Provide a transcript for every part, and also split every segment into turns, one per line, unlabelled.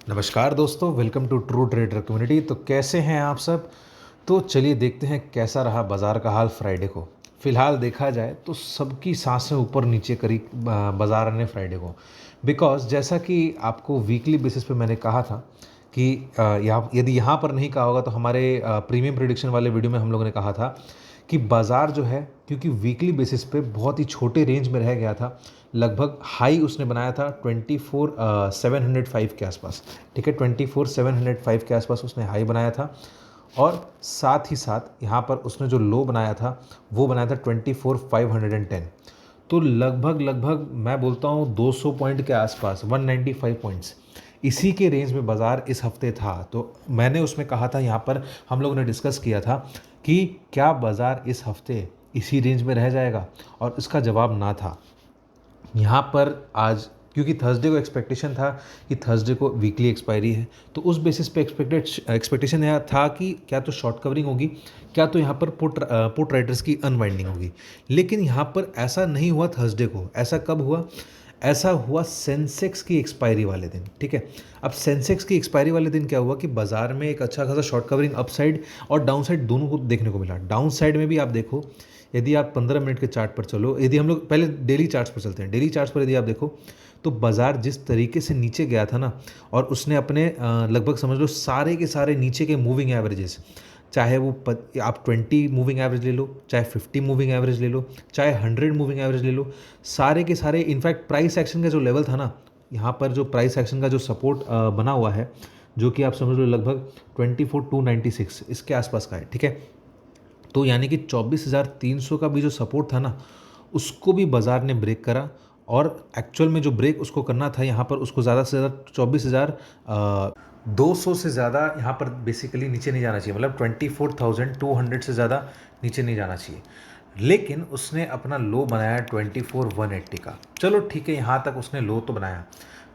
नमस्कार दोस्तों, welcome to true trader community. तो कैसे हैं आप सब। तो चलिए देखते हैं कैसा रहा बाज़ार का हाल फ्राइडे को। फ़िलहाल देखा जाए तो सबकी सांसें ऊपर नीचे करी बाज़ार ने फ्राइडे को। बिकॉज़ जैसा कि आपको वीकली बेसिस पे मैंने कहा था कि यहाँ यदि यहाँ पर नहीं कहा होगा तो हमारे प्रीमियम प्रेडिक्शन वाले वीडियो में हम लोगों ने कहा था कि बाज़ार जो है, क्योंकि वीकली बेसिस पे बहुत ही छोटे रेंज में रह गया था। लगभग हाई उसने बनाया था 24,705 के आसपास। ठीक है, 24,705 के आसपास उसने हाई बनाया था। और साथ ही साथ यहाँ पर उसने जो लो बनाया था वो बनाया था 24,510। तो लगभग लगभग मैं बोलता हूँ 200 पॉइंट के आसपास, 195 पॉइंट्स, इसी के रेंज में बाज़ार इस हफ्ते था। तो मैंने उसमें कहा था, यहाँ पर हम लोगों ने डिस्कस किया था कि क्या बाज़ार इस हफ्ते इसी रेंज में रह जाएगा, और इसका जवाब ना था। यहाँ पर आज क्योंकि थर्सडे को एक्सपेक्टेशन था कि थर्सडे को वीकली एक्सपायरी है, तो उस बेसिस पे एक्सपेक्टेशन यह था कि क्या तो शॉर्ट कवरिंग होगी, क्या तो यहाँ पर पुट राइटर्स की अनवाइंडिंग होगी। लेकिन यहाँ पर ऐसा नहीं हुआ थर्सडे को। ऐसा कब हुआ? ऐसा हुआ सेंसेक्स की एक्सपायरी वाले दिन। ठीक है, अब सेंसेक्स की एक्सपायरी वाले दिन क्या हुआ कि बाज़ार में एक अच्छा खासा शॉर्ट कवरिंग अपसाइड और डाउन साइड दोनों को देखने को मिला। डाउन साइड में भी आप देखो, यदि आप 15 मिनट के चार्ट पर चलो, यदि हम लोग पहले डेली चार्ट्स पर चलते हैं, डेली चार्ट्स पर यदि आप देखो तो बाज़ार जिस तरीके से नीचे गया था ना, और उसने अपने लगभग समझ लो सारे के सारे नीचे के मूविंग एवरेजेस, चाहे वो आप 20 मूविंग एवरेज ले लो, चाहे 50 मूविंग एवरेज ले लो, चाहे 100 मूविंग एवरेज ले लो, सारे के सारे, इनफैक्ट प्राइस एक्शन का जो लेवल था ना, यहाँ पर जो प्राइस एक्शन का जो सपोर्ट बना हुआ है, जो कि आप समझ लो लगभग 24,296 इसके आसपास का है। ठीक है, तो यानी कि 24,300 का भी जो सपोर्ट था ना, उसको भी बाज़ार ने ब्रेक करा। और एक्चुअल में जो ब्रेक उसको करना था यहाँ पर, उसको ज़्यादा से ज़्यादा 24,200 से ज़्यादा यहाँ पर बेसिकली नीचे नहीं जाना चाहिए, मतलब 24,200 से ज़्यादा नीचे नहीं जाना चाहिए। लेकिन उसने अपना लो बनाया 24,180 का। चलो ठीक है, यहाँ तक उसने लो तो बनाया,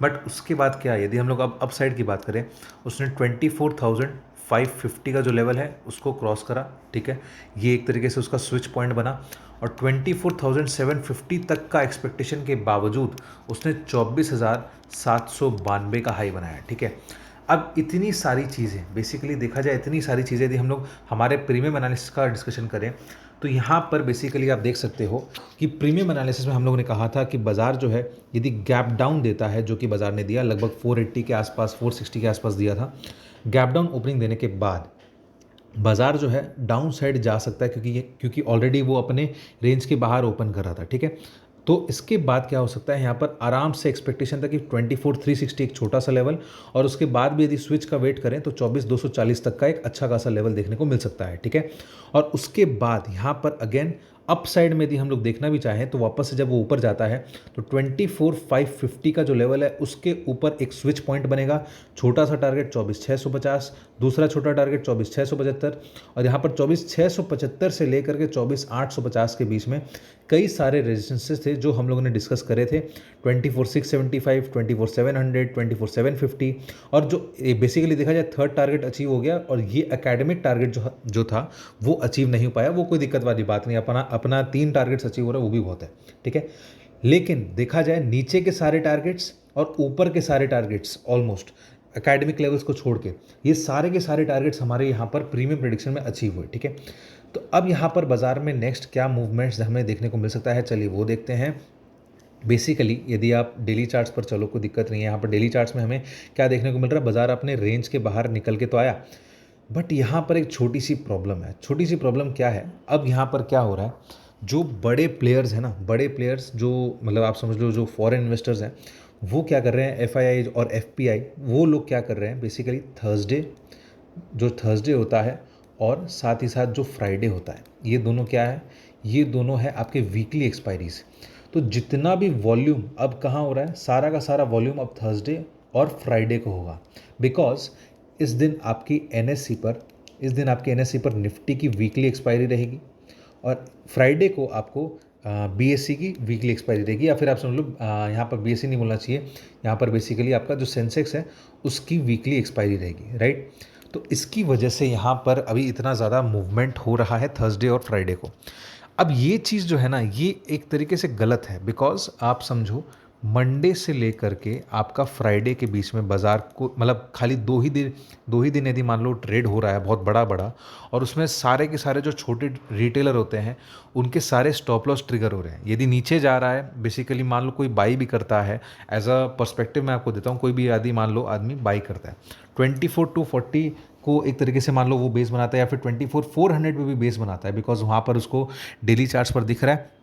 बट उसके बाद क्या, यदि हम लोग अब साइड की बात करें, उसने 24,550 का जो लेवल है उसको क्रॉस करा। ठीक है, ये एक तरीके से उसका स्विच पॉइंट बना, और 24,750 तक का एक्सपेक्टेशन के बावजूद उसने 24,792 का हाई बनाया। ठीक है, अब इतनी सारी चीज़ें, बेसिकली देखा जाए इतनी सारी चीज़ें, यदि हम लोग हमारे प्रीमियम एनालिसिस का डिस्कशन करें तो यहाँ पर बेसिकली आप देख सकते हो कि प्रीमियम एनालिसिस में हम लोगों ने कहा था कि बाज़ार जो है यदि गैप डाउन देता है, जो कि बाज़ार ने दिया लगभग 480 के आसपास, 460 के आसपास दिया था, गैप डाउन ओपनिंग देने के बाद बाज़ार जो है डाउन साइड जा सकता है, क्योंकि ऑलरेडी वो अपने रेंज के बाहर ओपन कर रहा था। ठीक है, तो इसके बाद क्या हो सकता है, यहाँ पर आराम से एक्सपेक्टेशन था कि 24,360 एक छोटा सा लेवल, और उसके बाद भी यदि स्विच का वेट करें तो 24,240 तक का एक अच्छा खासा लेवल देखने को मिल सकता है। ठीक है, और उसके बाद यहाँ पर अगेन अप साइड में यदि हम लोग देखना भी चाहें तो वापस से जब वो ऊपर जाता है तो 24,550 का जो लेवल है उसके ऊपर एक स्विच पॉइंट बनेगा। छोटा सा टारगेट 24,650, दूसरा छोटा टारगेट 24,675, और यहाँ पर 24,675 से लेकर के 24,850 के बीच में कई सारे रेजिस्टेंसेस थे जो हम लोगों ने डिस्कस करे थे। 24,675, 24,700, 24,750, और जो बेसिकली देखा जाए थर्ड टारगेट अचीव हो गया, और ये एकेडमिक टारगेट जो था वो अचीव नहीं हो पाया। वो कोई दिक्कत वाली बात नहीं, अपना 3 टारगेट्स अचीव हो रहा है, वो भी बहुत है। ठीक है, लेकिन देखा जाए नीचे के सारे टारगेट्स और ऊपर के सारे टारगेट्स, ऑलमोस्ट एकेडमिक लेवल्स को छोड़ के, ये सारे के सारे टारगेट्स हमारे यहाँ पर प्रीमियम प्रेडिक्शन में अचीव हुए। ठीक है, तो अब यहाँ पर बाज़ार में नेक्स्ट क्या मूवमेंट्स हमें देखने को मिल सकता है, चलिए वो देखते हैं। बेसिकली यदि आप डेली चार्ट्स पर चलो, कोई दिक्कत नहीं है। यहाँ पर डेली चार्ट्स में हमें क्या देखने को मिल रहा है, बाज़ार अपने रेंज के बाहर निकल के तो आया, बट यहाँ पर एक छोटी सी प्रॉब्लम है। छोटी सी प्रॉब्लम क्या है, अब यहाँ पर क्या हो रहा है, जो बड़े प्लेयर्स हैं ना, बड़े प्लेयर्स जो मतलब आप समझ लो जो फॉरेन इन्वेस्टर्स हैं, वो क्या कर रहे हैं, एफआईआई और एफपीआई, वो लोग क्या कर रहे हैं बेसिकली, थर्सडे होता है और साथ ही साथ जो फ्राइडे होता है, ये दोनों क्या है, ये दोनों है आपके वीकली एक्सपायरीज। तो जितना भी वॉल्यूम अब कहाँ हो रहा है, सारा का सारा वॉल्यूम अब थर्सडे और फ्राइडे को होगा। बिकॉज इस दिन आपकी एनएससी पर निफ्टी की वीकली एक्सपायरी रहेगी, और फ्राइडे को आपको बीएससी की वीकली एक्सपायरी रहेगी, या फिर आप समझ लो यहाँ पर बीएससी नहीं बोलना चाहिए, यहाँ पर बेसिकली आपका जो सेंसेक्स है उसकी वीकली एक्सपायरी रहेगी, राइट। तो इसकी वजह से यहाँ पर अभी इतना ज़्यादा मूवमेंट हो रहा है थर्सडे और फ्राइडे को। अब ये चीज़ जो है ना, ये एक तरीके से गलत है, बिकॉज आप समझो मंडे से लेकर के आपका फ्राइडे के बीच में बाज़ार को मतलब खाली 2 ही दिन यदि मान लो ट्रेड हो रहा है बहुत बड़ा बड़ा, और उसमें सारे के सारे जो छोटे रिटेलर होते हैं उनके सारे स्टॉप लॉस ट्रिगर हो रहे हैं। यदि नीचे जा रहा है, बेसिकली मान लो कोई बाई भी करता है, एज अ पर्सपेक्टिव मैं आपको देता हूँ, कोई भी आदि मान लो आदमी बाई करता है 24 to 40 को एक तरीके से मान लो वो बेस बनाता है, या फिर 24,400 पे भी बेस बनाता है, बिकॉज वहाँ पर उसको डेली चार्ट्स पर दिख रहा है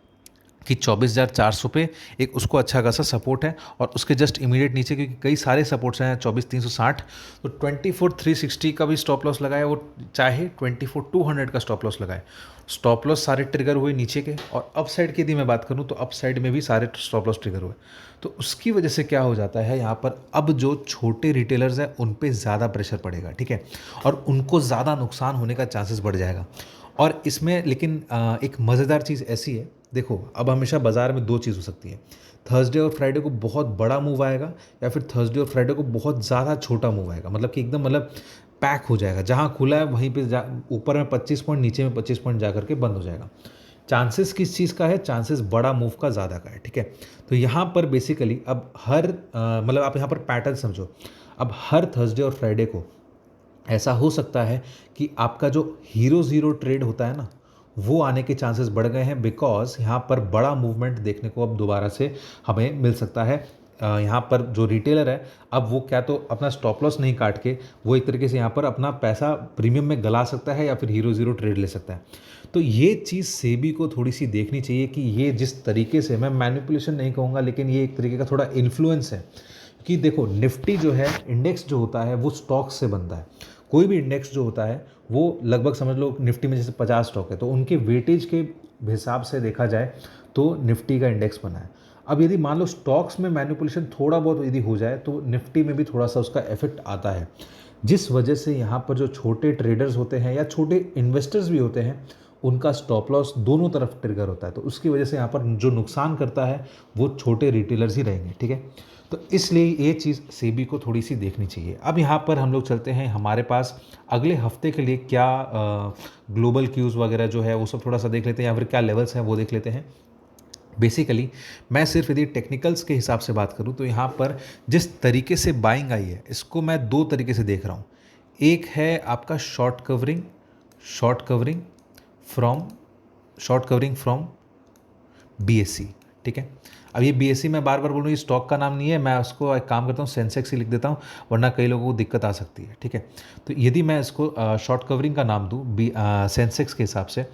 कि 24,400 पे एक उसको अच्छा खासा सपोर्ट है, और उसके जस्ट इमीडिएट नीचे क्योंकि कई सारे सपोर्ट्स हैं 24,360, तो 24,360 का भी स्टॉप लॉस लगाए, वो चाहे 24,200 का स्टॉप लॉस लगाए। स्टॉप लॉस सारे ट्रिगर हुए नीचे के, और अप साइड की यदि मैं बात करूं तो अप साइड में भी सारे स्टॉप लॉस ट्रिगर हुए। तो उसकी वजह से क्या हो जाता है यहाँ पर, अब जो छोटे रिटेलर्स हैं उन पे ज़्यादा प्रेशर पड़ेगा, ठीक है, और उनको ज़्यादा नुकसान होने का चांसेस बढ़ जाएगा। और इसमें लेकिन एक मज़ेदार चीज़ ऐसी है, देखो अब हमेशा बाज़ार में दो चीज़ हो सकती है, थर्सडे और फ्राइडे को बहुत बड़ा मूव आएगा, या फिर थर्सडे और फ्राइडे को बहुत ज़्यादा छोटा मूव आएगा, मतलब कि एकदम मतलब पैक हो जाएगा, जहाँ खुला है वहीं पे ऊपर में 25 पॉइंट, नीचे में 25 पॉइंट जा करके बंद हो जाएगा। चांसेस किस चीज़ का है, चांसेस बड़ा मूव का ज़्यादा का है, ठीक है। तो यहाँ पर बेसिकली अब हर मतलब आप यहाँ पर पैटर्न समझो, अब हर थर्सडे और फ्राइडे को ऐसा हो सकता है कि आपका जो हीरो ज़ीरो ट्रेड होता है ना, वो आने के चांसेस बढ़ गए हैं, बिकॉज यहाँ पर बड़ा मूवमेंट देखने को अब दोबारा से हमें मिल सकता है। यहाँ पर जो रिटेलर है, अब वो क्या तो अपना स्टॉप लॉस नहीं काट के वो एक तरीके से यहाँ पर अपना पैसा प्रीमियम में गला सकता है, या फिर हीरो ज़ीरो ट्रेड ले सकता है। तो ये चीज़ सेबी को थोड़ी सी देखनी चाहिए कि ये जिस तरीके से, मैं मैनिपुलेशन नहीं कहूँगा, लेकिन ये एक तरीके का थोड़ा इन्फ्लुएंस है कि देखो निफ्टी जो है, इंडेक्स जो होता है वो स्टॉक्स से बनता है। कोई भी इंडेक्स जो होता है वो लगभग समझ लो निफ्टी में जैसे 50 स्टॉक है, तो उनके वेटेज के हिसाब से देखा जाए तो निफ्टी का इंडेक्स बना है। अब यदि मान लो स्टॉक्स में मैनिपुलेशन थोड़ा बहुत यदि हो जाए तो निफ्टी में भी थोड़ा सा उसका इफेक्ट आता है, जिस वजह से यहाँ पर जो छोटे ट्रेडर्स होते हैं या छोटे इन्वेस्टर्स भी होते हैं, उनका स्टॉप लॉस दोनों तरफ ट्रिगर होता है। तो उसकी वजह से यहाँ पर जो नुकसान करता है वो छोटे रिटेलर्स ही रहेंगे, ठीक है। तो इसलिए ये चीज़ सेबी को थोड़ी सी देखनी चाहिए। अब यहाँ पर हम लोग चलते हैं, हमारे पास अगले हफ्ते के लिए क्या ग्लोबल क्यूज़ वगैरह जो है वो सब थोड़ा सा देख लेते हैं, या फिर क्या लेवल्स हैं वो देख लेते हैं। बेसिकली मैं सिर्फ यदि टेक्निकल्स के हिसाब से बात करूं तो यहाँ पर जिस तरीके से बाइंग आई है, इसको मैं दो तरीके से देख रहा हूँ। एक है आपका शॉर्ट कवरिंग फ्रॉम बीएससी, ठीक है। अब ये बीएससी मैं बार बार बोल रहा हूँ, ये स्टॉक का नाम नहीं है, मैं उसको एक काम करता हूँ सेंसेक्स ही लिख देता हूँ, वरना कई लोगों को दिक्कत आ सकती है, ठीक है। तो यदि मैं इसको शॉर्ट कवरिंग का नाम दूँ सेंसेक्स के हिसाब से,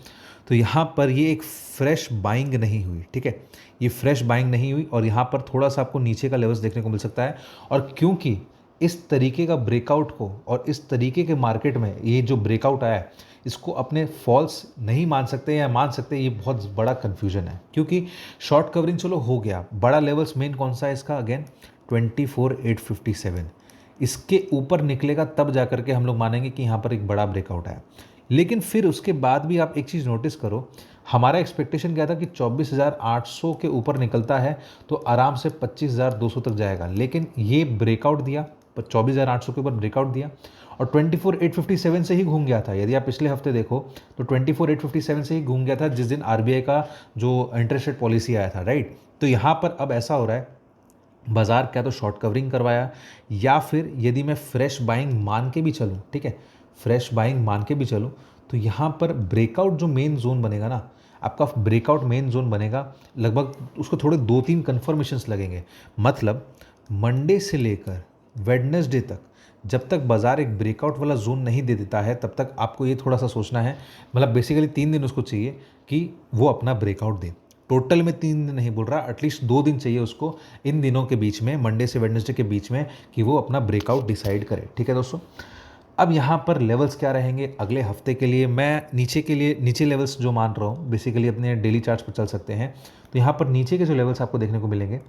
तो यहाँ पर ये एक फ्रेश बाइंग नहीं हुई, ठीक है, ये फ्रेश बाइंग नहीं हुई, और यहाँ पर थोड़ा सा आपको नीचे का लेवल्स देखने को मिल सकता है। और क्योंकि इस तरीके का ब्रेकआउट को और इस तरीके के मार्केट में ये जो ब्रेकआउट आया है, इसको अपने फॉल्स नहीं मान सकते या मान सकते, ये बहुत बड़ा कन्फ्यूजन है। क्योंकि शॉर्ट कवरिंग चलो हो गया, बड़ा लेवल्स मेन कौन सा है इसका, अगेन 24,857, इसके ऊपर निकलेगा तब जा करके हम लोग मानेंगे कि यहाँ पर एक बड़ा ब्रेकआउट आया। लेकिन फिर उसके बाद भी आप एक चीज़ नोटिस करो, हमारा एक्सपेक्टेशन क्या था कि 24,800 के ऊपर निकलता है तो आराम से 25,200 तक जाएगा, लेकिन ये ब्रेकआउट दिया, 24,800 के ऊपर ब्रेकआउट दिया, और 24,857 से ही घूम गया था। यदि आप पिछले हफ्ते देखो तो 24,857 से ही घूम गया था, जिस दिन आरबीआई का जो इंटरेस्ट रेट पॉलिसी आया था, राइट। तो यहाँ पर अब ऐसा हो रहा है, बाजार क्या तो शॉर्ट कवरिंग करवाया, या फिर यदि मैं फ्रेश बाइंग मान के भी चलूँ, ठीक है, फ्रेश बाइंग मान के भी चलूँ, तो यहाँ पर ब्रेकआउट जो मेन जोन बनेगा ना, आपका ब्रेकआउट मेन जोन बनेगा, लगभग उसको थोड़े 2-3 कन्फर्मेशंस लगेंगे। मतलब मंडे से लेकर वेडनेसडे तक जब तक बाजार एक ब्रेकआउट वाला जोन नहीं दे देता है, तब तक आपको ये थोड़ा सा सोचना है, मतलब बेसिकली 3 दिन उसको चाहिए कि वो अपना ब्रेकआउट दे। टोटल में 3 दिन नहीं बोल रहा, एटलीस्ट 2 दिन चाहिए उसको इन दिनों के बीच में, मंडे से वेडनेसडे के बीच में, कि वो अपना ब्रेकआउट डिसाइड करे, ठीक है दोस्तों। अब यहाँ पर लेवल्स क्या रहेंगे अगले हफ्ते के लिए, मैं नीचे लेवल्स जो मान रहा हूँ, बेसिकली अपने डेली चार्ट्स पर चल सकते हैं। तो यहाँ पर नीचे के जो लेवल्स आपको देखने को मिलेंगे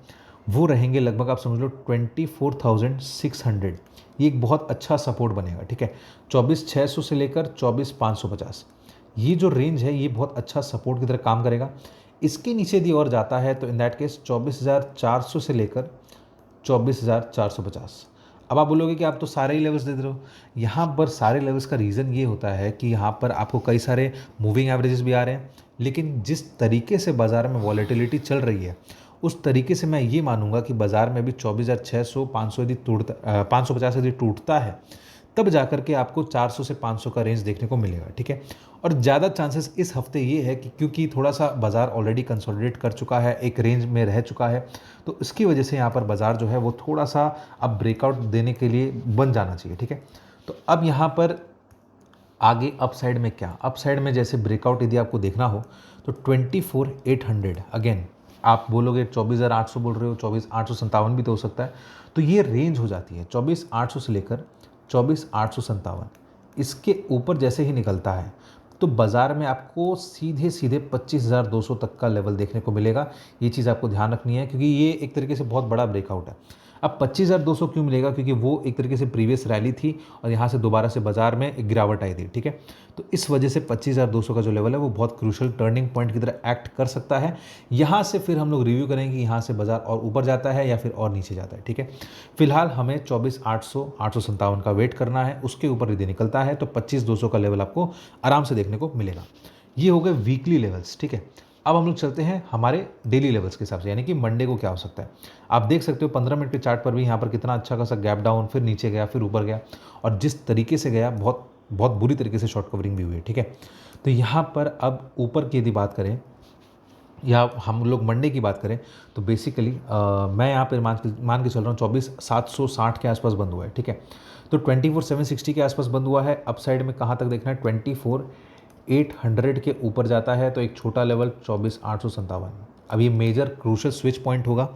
वो रहेंगे लगभग आप समझ लो 24,600, ये एक बहुत अच्छा सपोर्ट बनेगा, ठीक है। 24,600 से लेकर 24,550, ये जो रेंज है ये बहुत अच्छा सपोर्ट की तरह काम करेगा। इसके नीचे यदि और जाता है तो इन दैट केस 24,400 से लेकर 24,450। अब आप बोलोगे कि आप तो सारे ही लेवल्स दे रहे हो, यहाँ पर सारे लेवल्स का रीज़न ये होता है कि यहाँ पर आपको कई सारे मूविंग एवरेजेस भी आ रहे हैं, लेकिन जिस तरीके से बाज़ार में वॉलेटिलिटी चल रही है उस तरीके से मैं ये मानूंगा कि बाज़ार में भी 24,600 500 यदि टूटता 550 यदि टूटता है, तब जाकर के आपको 400 से 500 का रेंज देखने को मिलेगा, ठीक है। और ज़्यादा चांसेस इस हफ्ते ये है कि क्योंकि थोड़ा सा बाज़ार ऑलरेडी कंसोलिडेट कर चुका है, एक रेंज में रह चुका है, तो इसकी वजह से यहाँ पर बाज़ार जो है वो थोड़ा सा अब ब्रेकआउट देने के लिए बन जाना चाहिए, ठीक है। तो अब यहाँ पर आगे अप साइड में क्या, अप साइड में जैसे ब्रेकआउट यदि आपको देखना हो तो 24,800, अगेन आप बोलोगे 24,800 बोल रहे हो, 24,857 भी तो हो सकता है, तो ये रेंज हो जाती है 24,800 से लेकर 24,857। इसके ऊपर जैसे ही निकलता है तो बाज़ार में आपको सीधे सीधे 25,200 तक का लेवल देखने को मिलेगा। ये चीज़ आपको ध्यान रखनी है क्योंकि ये एक तरीके से बहुत बड़ा ब्रेकआउट है। अब 25,200 क्यों मिलेगा, क्योंकि वो एक तरीके से प्रीवियस रैली थी और यहाँ से दोबारा से बाजार में एक गिरावट आई थी, ठीक है। तो इस वजह से 25,200 का जो लेवल है वो बहुत क्रूशल टर्निंग पॉइंट की तरह एक्ट कर सकता है। यहाँ से फिर हम लोग रिव्यू करेंगे यहाँ से बाजार और ऊपर जाता है या फिर और नीचे जाता है, ठीक है। फिलहाल हमें 24,800 857 का वेट करना है, उसके ऊपर यदि निकलता है तो 25,200 का लेवल आपको आराम से देखने को मिलेगा। ये हो गए वीकली लेवल्स, ठीक है। अब हम लोग चलते हैं हमारे डेली लेवल्स के हिसाब से, यानी कि मंडे को क्या हो सकता है। आप देख सकते हो 15 मिनट के चार्ट पर भी यहाँ पर कितना अच्छा खासा गैप डाउन, फिर नीचे गया, फिर ऊपर गया, और जिस तरीके से गया बहुत बहुत बुरी तरीके से शॉर्ट कवरिंग भी हुई है, ठीक है। तो यहाँ पर अब ऊपर की यदि बात करें या हम लोग मंडे की बात करें तो बेसिकली मैं यहाँ पर मान के चल रहा हूँ 24,760 के आसपास बंद हुआ है, ठीक है। तो 24,760 के आसपास बंद हुआ है। अप साइड में कहाँ तक देखना है, 24,800 के ऊपर जाता है तो एक छोटा लेवल 24,857। अब ये मेजर क्रूशल स्विच पॉइंट होगा।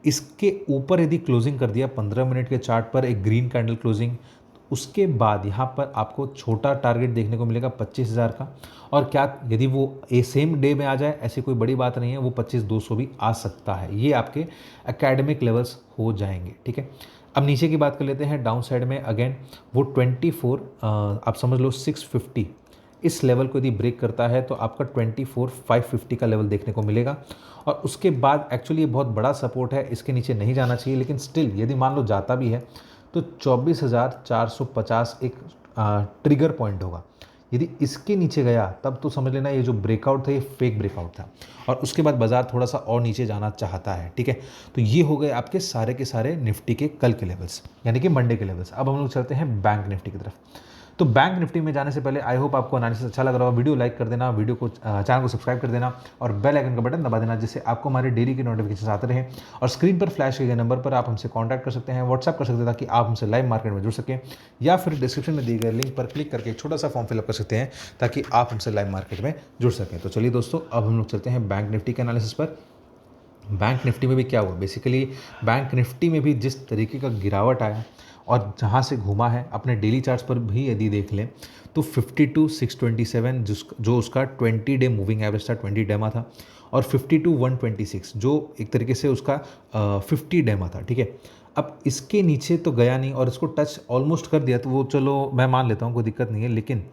इसके ऊपर यदि क्लोजिंग कर दिया 15 मिनट के चार्ट पर एक ग्रीन कैंडल क्लोजिंग, उसके बाद यहाँ पर आपको छोटा टारगेट देखने को मिलेगा 25,000 का। और क्या यदि वो सेम डे में आ जाए, ऐसी कोई बड़ी बात नहीं है, वो 25,200 भी आ सकता है। ये आपके एकेडमिक लेवल्स हो जाएंगे, ठीक है। अब नीचे की बात कर लेते हैं डाउन साइड में। अगेन वो 24 आप समझ लो 650, इस लेवल को यदि ब्रेक करता है तो आपका 24,550 का लेवल देखने को मिलेगा। और उसके बाद एक्चुअली ये बहुत बड़ा सपोर्ट है, इसके नीचे नहीं जाना चाहिए, लेकिन स्टिल यदि मान लो जाता भी है तो 24,450 एक ट्रिगर पॉइंट होगा। यदि इसके नीचे गया तब तो समझ लेना ये जो ब्रेकआउट था ये फेक ब्रेकआउट था, और उसके बाद बाजार थोड़ा सा और नीचे जाना चाहता है, ठीक है। तो ये हो गए आपके सारे के सारे निफ्टी के कल के लेवल्स, यानी कि मंडे के लेवल्स। अब हम लोग चलते हैं बैंक निफ्टी की तरफ। तो बैंक निफ्टी में जाने से पहले आई होप आपको एनालिसिस अच्छा लग रहा हो। वीडियो लाइक कर देना, वीडियो को चैनल को सब्सक्राइब कर देना और बेल आइकन का बटन दबा देना, जिससे आपको हमारे डेली के नोटिफिकेशन आते रहें। और स्क्रीन पर फ्लैश किए गए नंबर पर आप हमसे कॉन्टैक्ट कर सकते हैं, व्हाट्सअप कर सकते हैं, ताकि आप हमसे लाइव मार्केट में जुड़ सकें, या फिर डिस्क्रिप्शन में दिए गए लिंक पर क्लिक करके एक छोटा सा फॉर्म फिलअप कर सकते हैं ताकि आप हमसे लाइव मार्केट में जुड़ सकें। तो चलिए दोस्तों, अब हम लोग चलते हैं बैंक निफ्टी के एनालिसिस पर। बैंक निफ्टी में भी क्या हुआ, बेसिकली बैंक निफ्टी में भी जिस तरीके का गिरावट आया और जहाँ से घूमा है, अपने डेली चार्ट्स पर भी यदि देख लें तो 52,627 जो उसका 20 डे मूविंग एवरेज था, 20 डेमा था, और 52,126 जो एक तरीके से उसका 50 डेमा था, ठीक है। अब इसके नीचे तो गया नहीं और इसको टच ऑलमोस्ट कर दिया, तो वो चलो मैं मान लेता हूँ, कोई दिक्कत नहीं है, लेकिन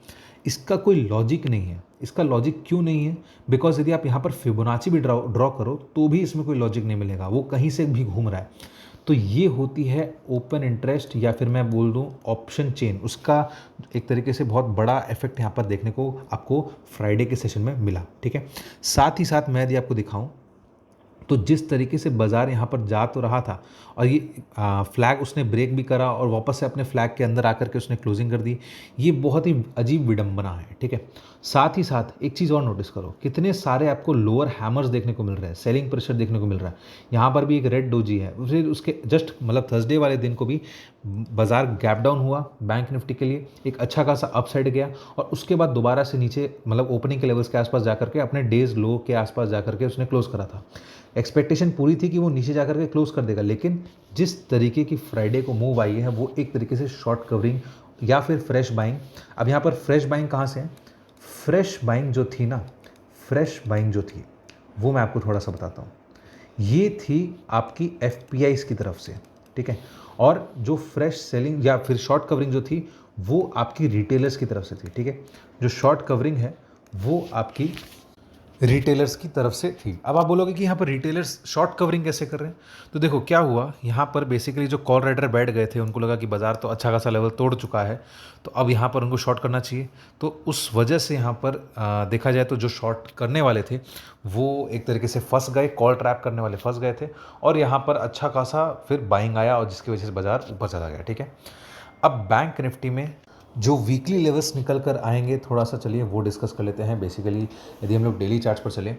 इसका कोई लॉजिक नहीं है। इसका लॉजिक क्यों नहीं है, बिकॉज यदि आप यहाँ पर फिबोनाची भी ड्रॉ करो तो भी इसमें कोई लॉजिक नहीं मिलेगा, वो कहीं से भी घूम रहा है। तो ये होती है ओपन इंटरेस्ट, या फिर मैं बोल दूँ ऑप्शन चेन, उसका एक तरीके से बहुत बड़ा इफेक्ट यहाँ पर देखने को आपको फ्राइडे के सेशन में मिला, ठीक है। साथ ही साथ मैं यदि आपको दिखाऊं तो जिस तरीके से बाज़ार यहाँ पर जा तो रहा था और ये फ्लैग उसने ब्रेक भी करा और वापस से अपने फ्लैग के अंदर आकर के उसने क्लोजिंग कर दी, ये बहुत ही अजीब विडंबना है, ठीक है। साथ ही साथ एक चीज़ और नोटिस करो, कितने सारे आपको लोअर हैमर्स देखने को मिल रहे हैं, सेलिंग प्रेशर देखने को मिल रहा है। यहाँ पर भी एक रेड डोजी है, फिर उसके जस्ट मतलब थर्सडे वाले दिन को भी बाज़ार गैप डाउन हुआ बैंक निफ्टी के लिए, एक अच्छा खासा अपसाइड गया और उसके बाद दोबारा से नीचे मतलब ओपनिंग के लेवल्स के आसपास जाकर के अपने डेज लो के आसपास जाकर के उसने क्लोज करा था। एक्सपेक्टेशन पूरी थी कि वो नीचे जाकर के क्लोज कर देगा, लेकिन जिस तरीके की फ्राइडे को मूव आई है वो एक तरीके से शॉर्ट कवरिंग या फिर फ्रेश बाइंग। अब यहाँ पर फ्रेश बाइंग कहाँ से है, फ्रेश बाइंग जो थी ना, फ्रेश बाइंग जो थी वो मैं आपको थोड़ा सा बताता हूँ। ये थी आपकी एफपीआईज की तरफ से, ठीक है, और जो फ्रेश सेलिंग या फिर शॉर्ट कवरिंग जो थी वो आपकी रिटेलर्स की तरफ से थी, ठीक है। जो शॉर्ट कवरिंग है वो आपकी रिटेलर्स की तरफ से थी। अब आप बोलोगे कि यहाँ पर रिटेलर्स शॉर्ट कवरिंग कैसे कर रहे हैं? तो देखो क्या हुआ, यहाँ पर बेसिकली जो कॉल राइडर बैठ गए थे, उनको लगा कि बाज़ार तो अच्छा खासा लेवल तोड़ चुका है, तो अब यहाँ पर उनको शॉर्ट करना चाहिए। तो उस वजह से यहाँ पर देखा जाए तो जो शॉर्ट करने वाले थे वो एक तरीके से फंस गए, कॉल ट्रैप करने वाले फंस गए थे, और यहाँ पर अच्छा खासा फिर बाइंग आया, और जिसकी वजह से बाज़ार ऊपर चला गया। ठीक है, अब बैंक निफ्टी में जो वीकली लेवल्स निकल कर आएंगे, थोड़ा सा चलिए वो डिस्कस कर लेते हैं। बेसिकली यदि हम लोग डेली चार्ट्स पर चलें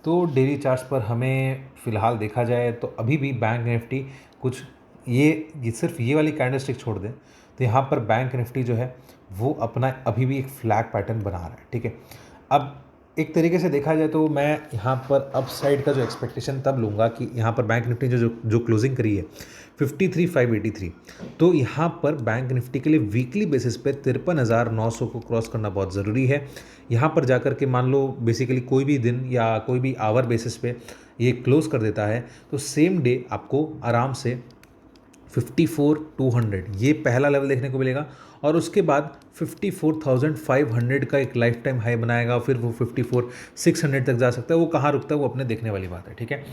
तो डेली चार्ट्स पर हमें फ़िलहाल देखा जाए तो अभी भी बैंक निफ्टी कुछ ये सिर्फ ये वाली कैंडलस्टिक छोड़ दें तो यहाँ पर बैंक निफ्टी जो है वो अपना अभी भी एक फ्लैग पैटर्न बना रहा है। ठीक है, अब एक तरीके से देखा जाए तो मैं यहाँ पर अप साइड का जो एक्सपेक्टेशन तब लूँगा कि यहाँ पर बैंक निफ्टी जो जो जो क्लोजिंग करी है 53,583, तो यहाँ पर बैंक निफ्टी के लिए वीकली बेसिस पे 53,900 को क्रॉस करना बहुत ज़रूरी है। यहाँ पर जाकर के मान लो बेसिकली कोई भी दिन या कोई भी आवर बेसिस पे ये क्लोज कर देता है तो सेम डे आपको आराम से 54,200 ये पहला लेवल देखने को मिलेगा, और उसके बाद 54,500 का एक लाइफ टाइम हाई बनाएगा, और फिर वो 54,600 तक जा सकता है। वो कहाँ रुकता है वो अपने देखने वाली बात है। ठीक है,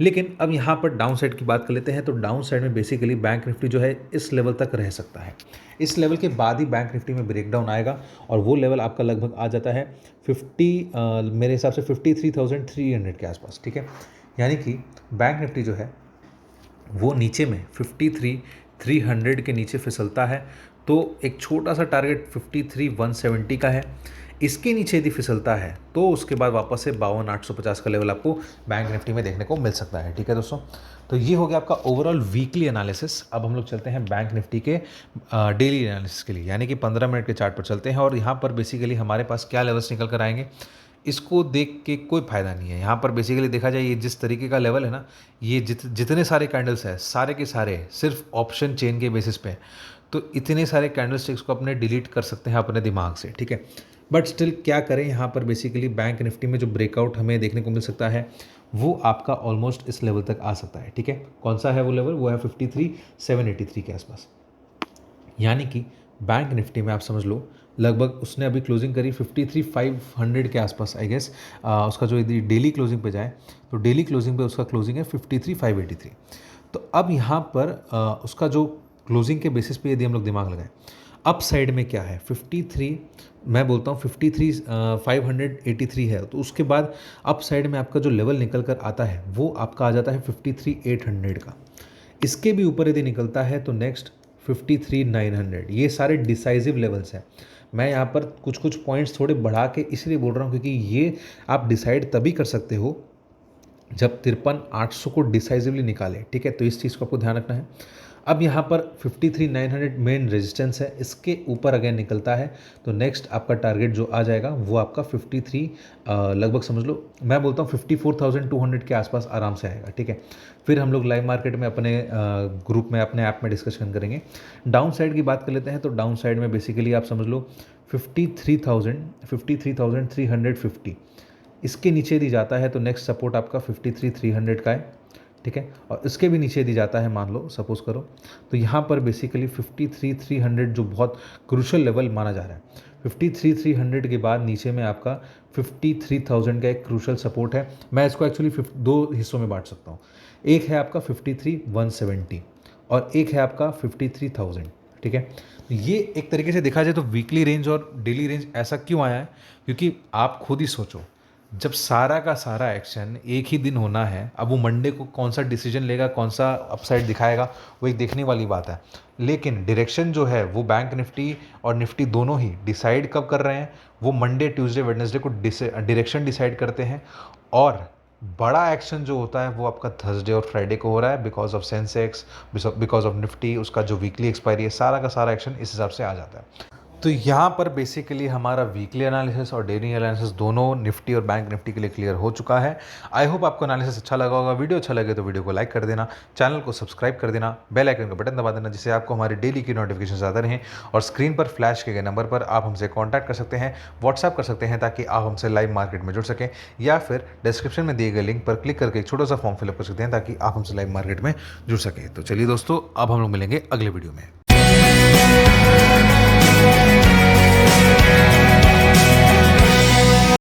लेकिन अब यहाँ पर डाउन साइड की बात कर लेते हैं। तो डाउन साइड में बेसिकली बैंक निफ्टी जो है इस लेवल तक रह सकता है। इस लेवल के बाद ही बैंक निफ्टी में ब्रेकडाउन आएगा, और वो लेवल आपका लगभग आ जाता है 50 मेरे हिसाब से 53,300 के आसपास। ठीक है, यानी कि बैंक निफ्टी जो है वो नीचे में 53,300 के नीचे फिसलता है, तो एक छोटा सा टारगेट 53,170 का है। इसके नीचे यदि फिसलता है तो उसके बाद वापस से 52,850 का लेवल आपको बैंक निफ्टी में देखने को मिल सकता है। ठीक है दोस्तों, तो ये हो गया आपका ओवरऑल वीकली एनालिसिस। अब हम लोग चलते हैं बैंक निफ्टी के डेली एनालिसिस के लिए, यानी कि 15 मिनट के चार्ट पर चलते हैं। और यहाँ पर बेसिकली हमारे पास क्या लेवल्स निकल कर आएंगे इसको देख के कोई फ़ायदा नहीं है। यहाँ पर बेसिकली देखा जाए ये जिस तरीके का लेवल है ना, ये जितने सारे कैंडल्स हैं सारे के सारे सिर्फ ऑप्शन चेन के बेसिस पे, तो इतने सारे कैंडल स्टिक्स को अपने डिलीट कर सकते हैं अपने दिमाग से। ठीक है, बट स्टिल क्या करें, यहाँ पर बेसिकली बैंक निफ्टी में जो ब्रेकआउट हमें देखने को मिल सकता है वो आपका ऑलमोस्ट इस लेवल तक आ सकता है। ठीक है, कौन सा है वो लेवल? वो है 53,783 के आसपास। यानी कि बैंक निफ्टी में आप समझ लो लगभग उसने अभी क्लोजिंग करी 53,500 के आसपास आई गेस। उसका जो यदि डेली क्लोजिंग पे जाए तो डेली क्लोजिंग पे उसका क्लोजिंग है 53,583। तो अब यहाँ पर उसका जो क्लोजिंग के बेसिस पे यदि हम लोग दिमाग लगाएं, अप साइड में क्या है 53, मैं बोलता हूँ 53,583 है, तो उसके बाद अप साइड में आपका जो लेवल निकल कर आता है वो आपका आ जाता है 53,800 का। इसके भी ऊपर यदि निकलता है तो नेक्स्ट 53,900। ये सारे डिसाइसिव लेवल्स हैं। मैं यहाँ पर कुछ कुछ पॉइंट्स थोड़े बढ़ा के इसलिए बोल रहा हूँ क्योंकि ये आप डिसाइड तभी कर सकते हो जब 53,800 को डिसाइसिवली निकाले। ठीक है, तो इस चीज़ को आपको ध्यान रखना है। अब यहाँ पर 53,900 मेन रेजिस्टेंस है, इसके ऊपर अगेन निकलता है तो नेक्स्ट आपका टारगेट जो आ जाएगा वो आपका 53 लगभग समझ लो, मैं बोलता हूँ 54,200 के आसपास आराम से आएगा। ठीक है, फिर हम लोग लाइव मार्केट में अपने ग्रुप में अपने ऐप में डिस्कशन करेंगे। डाउन साइड की बात कर लेते हैं, तो डाउन साइड में बेसिकली आप समझ लो 53,350 इसके नीचे दी जाता है तो नेक्स्ट सपोर्ट आपका 53,300 का है। ठीक है, और इसके भी नीचे दी जाता है मान लो सपोज करो, तो यहाँ पर बेसिकली 53,300 जो बहुत क्रूशल लेवल माना जा रहा है। 53,300 के बाद नीचे में आपका 53,000 का एक क्रूशल सपोर्ट है। मैं इसको एक्चुअली दो हिस्सों में बांट सकता हूँ, एक है आपका 53,170 और एक है आपका 53,000। ठीक है, ये एक तरीके से देखा जाए तो वीकली रेंज और डेली रेंज ऐसा क्यों आया है, क्योंकि आप खुद ही सोचो जब सारा का सारा एक्शन एक ही दिन होना है, अब वो मंडे को कौन सा डिसीजन लेगा, कौन सा अपसाइड दिखाएगा, वो एक देखने वाली बात है। लेकिन डायरेक्शन जो है वो बैंक निफ्टी और निफ्टी दोनों ही डिसाइड कब कर रहे हैं, वो मंडे ट्यूसडे वेडनेसडे को डायरेक्शन डिसाइड करते हैं। और बड़ा एक्शन जो होता है वो आपका थर्सडे और फ्राइडे को हो रहा है because of Sensex, because of Nifty, उसका जो वीकली एक्सपायरी है, सारा का सारा एक्शन इस हिसाब से आ जाता है। तो यहाँ पर बेसिकली हमारा वीकली एनालिसिस और डेली एनालिसिस दोनों निफ्टी और बैंक निफ्टी के लिए क्लियर हो चुका है। आई होप आपको एनालिसिस अच्छा लगा होगा। वीडियो अच्छा लगे तो वीडियो को लाइक कर देना, चैनल को सब्सक्राइब कर देना, बेल आइकन का बटन दबा देना जिससे आपको हमारी डेली की नोटिफिकेशन आते रहें। और स्क्रीन पर फ्लैश किए गए नंबर पर आप हमसे कॉन्टैक्ट कर सकते हैं, व्हाट्सएप कर सकते हैं ताकि आप हमसे लाइव मार्केट में जुड़ सकें, या फिर डिस्क्रिप्शन में दिए गए लिंक पर क्लिक करके एक छोटा सा फॉर्म फिलअप कर सकते हैं ताकि आप हमसे लाइव मार्केट में जुड़ सकें। तो चलिए दोस्तों, अब हम लोग मिलेंगे अगले वीडियो में।